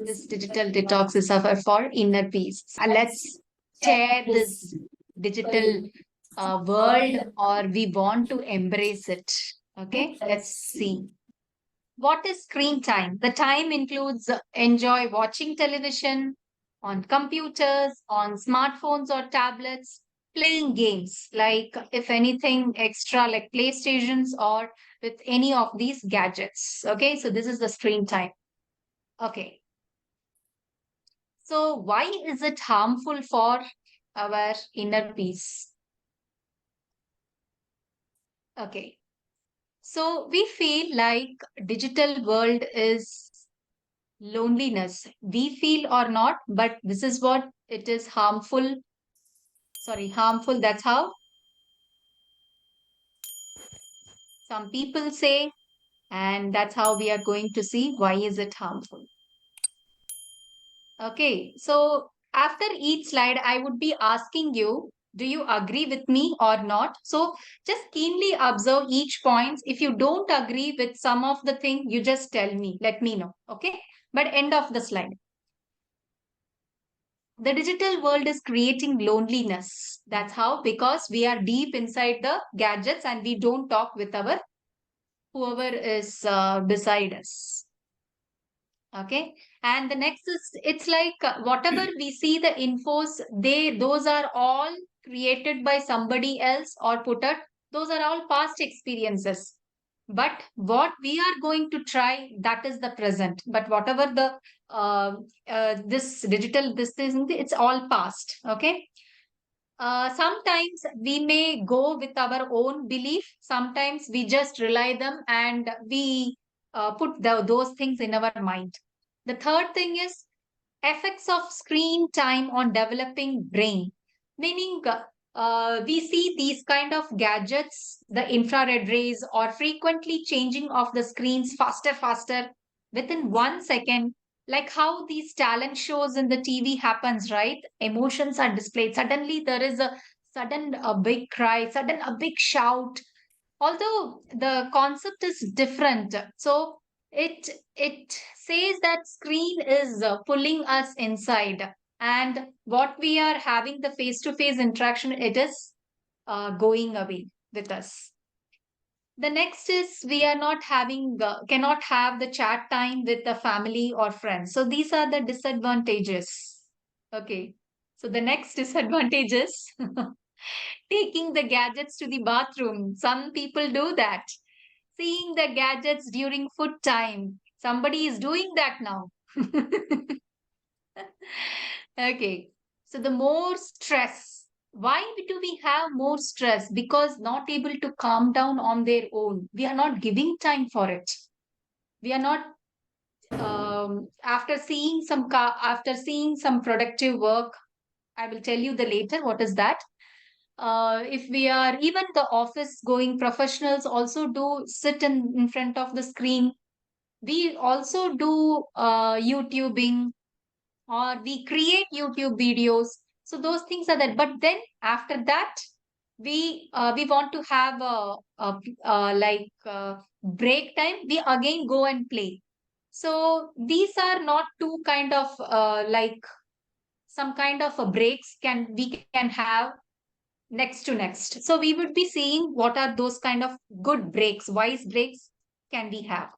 This digital detox is for inner peace. Let's tear this digital world, or we want to embrace it. Okay, let's see. What is screen time? The time includes enjoy watching television on computers, on smartphones or tablets, playing games, like if anything extra like PlayStations or with any of these gadgets. Okay, so this is the screen time. Okay, so why is it harmful for our inner peace? Okay, so we feel like digital world is loneliness. We feel or not, but this is what it is harmful. Sorry, harmful. That's how some people say, and that's how we are going to see why is it harmful. Okay, so after each slide, I would be asking you, do you agree with me or not? So just keenly observe each point. If you don't agree with some of the thing, you just tell me, let me know. Okay, but end of the slide. The digital world is creating loneliness. That's how, because we are deep inside the gadgets and we don't talk with our whoever is beside us. Okay, and the next is, it's like whatever we see the infos, those are all created by somebody else or put up. Those are all past experiences. But what we are going to try, that is the present. But whatever the this digital, this thing, it's all past. Okay. Sometimes we may go with our own belief. Sometimes we just rely them and we put those things in our mind. The third thing is effects of screen time on developing brain, meaning we see these kind of gadgets, the infrared rays, or frequently changing of the screens faster within 1 second, like how these talent shows in the TV happens, right? Emotions are displayed, suddenly there is a sudden a big cry, sudden a big shout, although the concept is different. So it says that screen is pulling us inside, and what we are having the face to face interaction, it is going away with us. The next is we are not having cannot have the chat time with the family or friends. So these are the disadvantages. Okay, so the next disadvantage is taking the gadgets to the bathroom. Some people do that. Seeing the gadgets during food time. Somebody is doing that now. Okay. So the more stress. Why do we have more stress? Because not able to calm down on their own. We are not giving time for it. We are not after seeing after seeing some productive work. I will tell you the later what is that. If we are even the office going professionals also do sit in front of the screen. We also do YouTubing, or we create YouTube videos. So those things are that. But then after that, we want to have a break time. We again go and play. So these are not two kind of some kind of a breaks we can have next to next. So we would be seeing what are those kind of good breaks, wise breaks can we have.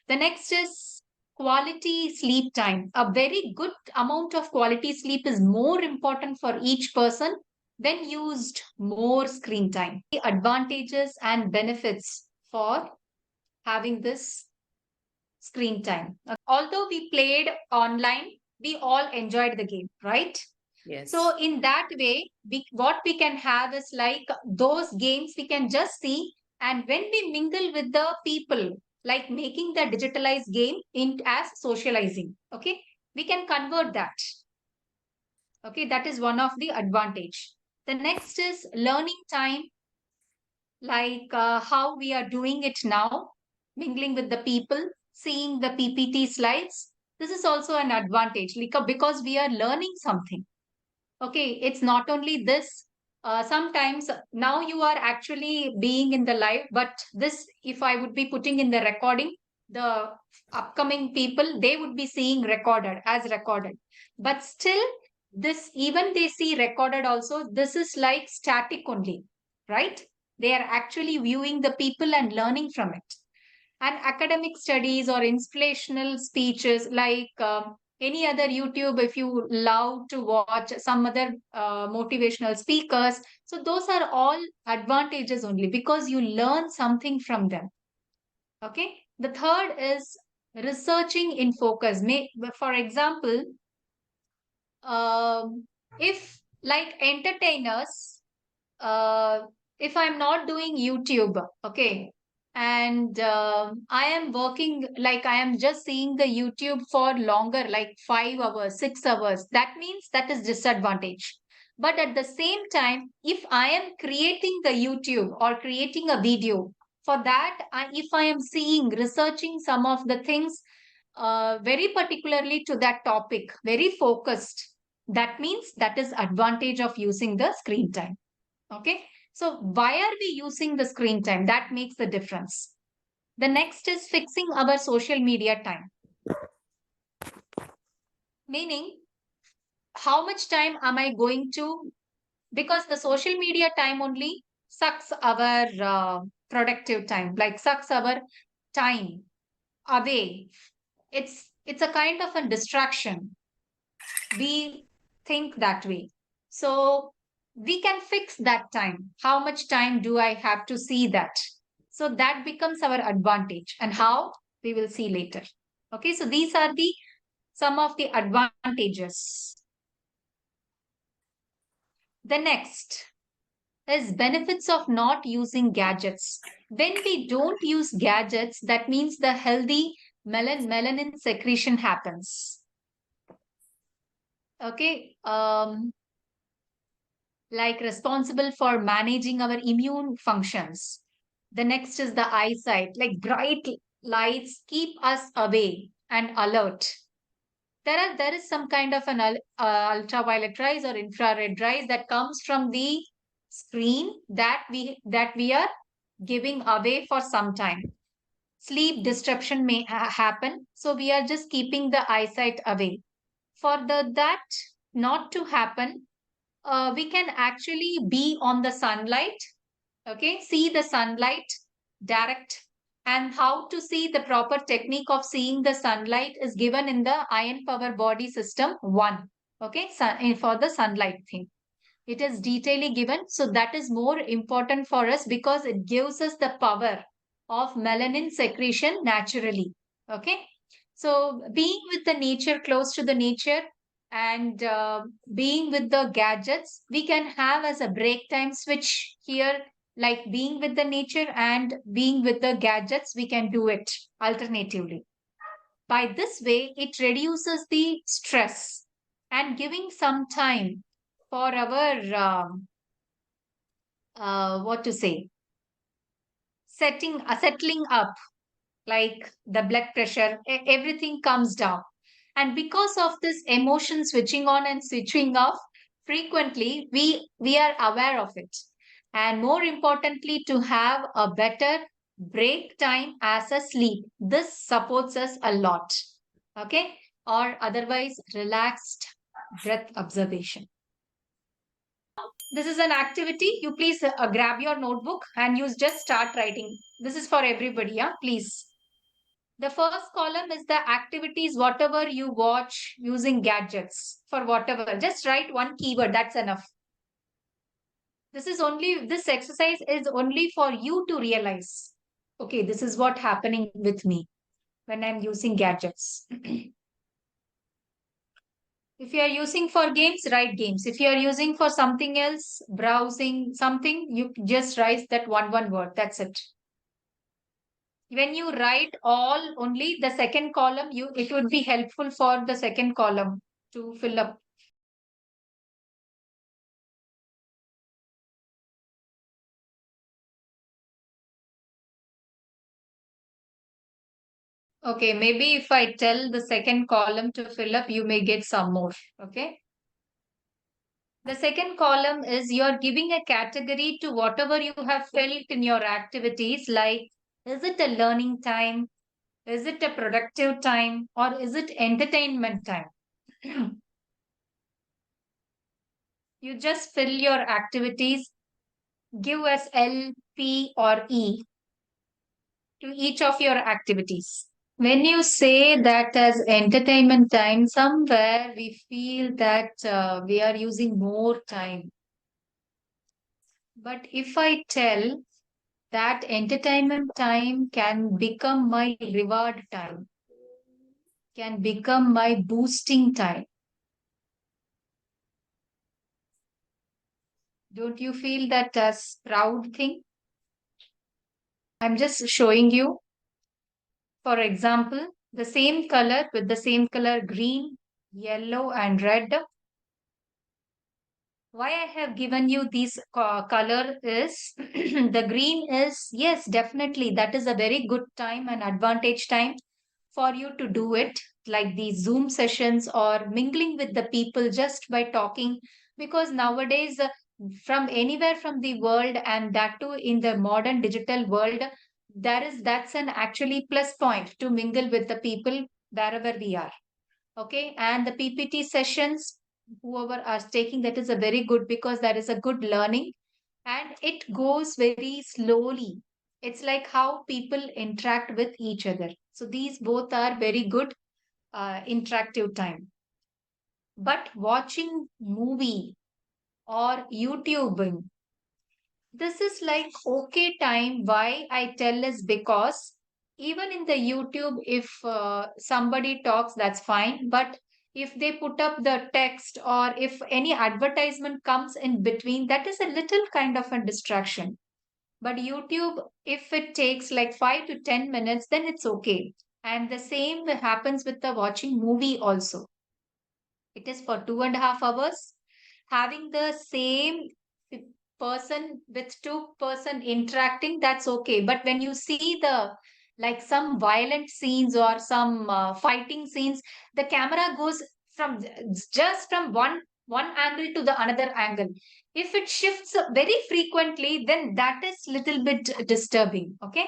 The next is quality sleep time. A very good amount of quality sleep is more important for each person when used more screen time. The advantages and benefits for having this screen time. Although we played online, we all enjoyed the game, right? Yes. So in that way, what we can have is like those games we can just see, and when we mingle with the people, like making the digitalized game in as socializing, okay, we can convert that. Okay, that is one of the advantage. The next is learning time, like how we are doing it now, mingling with the people, seeing the PPT slides. This is also an advantage because we are learning something. Okay, it's not only this. Sometimes now you are actually being in the live, but this, if I would be putting in the recording, the upcoming people, they would be seeing recorded as recorded. But still, this, even they see recorded also, this is like static only, right? They are actually viewing the people and learning from it. And academic studies or inspirational speeches, like any other YouTube, if you love to watch some other motivational speakers, so those are all advantages only because you learn something from them. Okay. The third is researching in focus. For example, if like entertainers, uh, if I'm not doing YouTube, okay, and I am working, like I am just seeing the YouTube for longer, like 5 hours, 6 hours, that means that is disadvantage. But at the same time, if I am creating the YouTube or creating a video, for that, if I am seeing, researching some of the things very particularly to that topic, very focused, that means that is advantage of using the screen time. Okay. So why are we using the screen time? That makes the difference. The next is fixing our social media time. Meaning, how much time am I going to, because the social media time only sucks our productive time, like sucks our time away. It's a kind of a distraction. We think that way. So we can fix that time. How much time do I have to see that? So that becomes our advantage. And how? We will see later. Okay, so these are the some of the advantages. The next is benefits of not using gadgets. When we don't use gadgets, that means the healthy melanin secretion happens. Okay. Like responsible for managing our immune functions. The next is the eyesight, like bright lights keep us away and alert. There is some kind of an ultraviolet rays or infrared rays that comes from the screen that we are giving away for some time. Sleep disruption may happen, so we are just keeping the eyesight away. For that not to happen, we can actually be on the sunlight, okay, see the sunlight direct. And how to see the proper technique of seeing the sunlight is given in the iron power body system 1. Okay, for the sunlight thing, it is detailedly given. So that is more important for us because it gives us the power of melanin secretion naturally. Okay. So being with the nature, close to the nature, and being with the gadgets, we can have as a break time switch here, like being with the nature and being with the gadgets, we can do it alternatively. By this way, it reduces the stress and giving some time for our, what to say, settling up, like the blood pressure, everything comes down. And because of this emotion switching on and switching off frequently, we are aware of it. And more importantly, to have a better break time as a sleep. This supports us a lot. Okay. Or otherwise, relaxed breath observation. This is an activity. You please grab your notebook and you just start writing. This is for everybody. Yeah, please. The first column is the activities, whatever you watch using gadgets for whatever. Just write one keyword. That's enough. This exercise is only for you to realize. Okay, this is what happening with me when I'm using gadgets. If you are using for games, write games. If you are using for something else, browsing something, you just write that one word. That's it. When you write all only the second column, it would be helpful for the second column to fill up. Okay, maybe if I tell the second column to fill up, you may get some more. Okay. The second column is you're giving a category to whatever you have felt in your activities, like is it a learning time? Is it a productive time or is it entertainment time? You just fill your activities, give us L, P, or E to each of your activities. When you say that as entertainment time, somewhere we feel that we are using more time. But if I tell that entertainment time can become my reward time, can become my boosting time, don't you feel that as proud thing? I'm just showing you, for example, the same color with the same color green, yellow, and red. Why I have given you these color is the green is, yes, definitely that is a very good time and advantage time for you to do it, like these Zoom sessions or mingling with the people just by talking, because nowadays from anywhere from the world, and that too in the modern digital world, that's an actually plus point to mingle with the people wherever we are. Okay, and the PPT sessions, whoever are taking, that is a very good, because that is a good learning and it goes very slowly. It's like how people interact with each other. So these both are very good interactive time. But watching movie or YouTubing, this is like okay time. Why I tell is because even in the YouTube, if somebody talks, that's fine. But if they put up the text or if any advertisement comes in between, that is a little kind of a distraction. But YouTube, if it takes like 5 to 10 minutes, then it's okay. And the same happens with the watching movie also. It is for 2.5 hours. Having the same person with two-person interacting, that's okay. But when you see the like some violent scenes or some fighting scenes, the camera goes from just from one angle to the another angle. If it shifts very frequently, then that is little bit disturbing. Okay.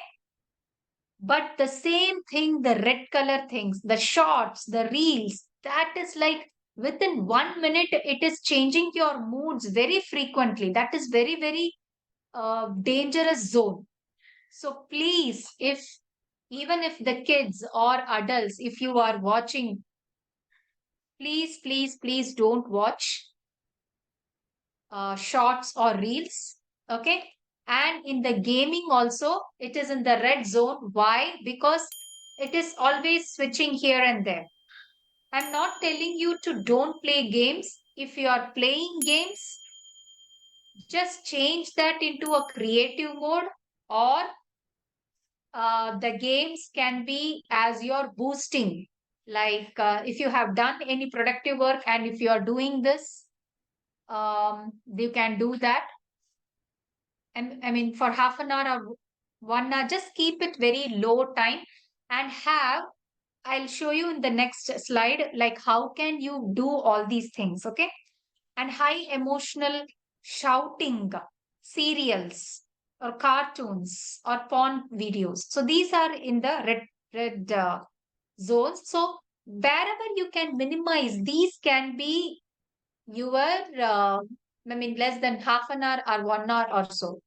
But the same thing, the red color things, the shorts, the reels, that is like within 1 minute, it is changing your moods very frequently. That is very, very dangerous zone. So please, if even if the kids or adults, if you are watching, please, please, please don't watch shorts or reels. Okay. And in the gaming also, it is in the red zone. Why? Because it is always switching here and there. I'm not telling you to don't play games. If you are playing games, just change that into a creative mode, or the games can be as your boosting. Like if you have done any productive work and if you are doing this, you can do that. And I mean, for half an hour or 1 hour, just keep it very low time and have. I'll show you in the next slide, like how can you do all these things, okay? And high emotional shouting serials or cartoons or porn videos. So these are in the red zones. So wherever you can minimize, these can be your, I mean, less than half an hour or 1 hour or so.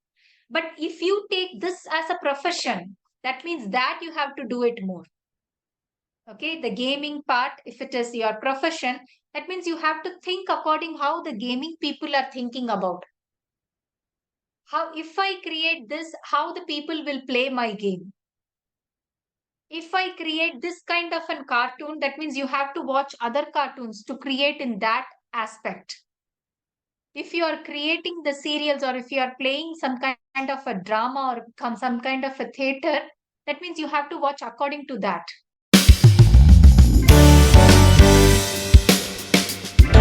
But if you take this as a profession, that means that you have to do it more. Okay, the gaming part, if it is your profession, that means you have to think according how the gaming people are thinking about. How, if I create this, how the people will play my game. If I create this kind of a cartoon, that means you have to watch other cartoons to create in that aspect. If you are creating the serials or if you are playing some kind of a drama or some kind of a theater, that means you have to watch according to that.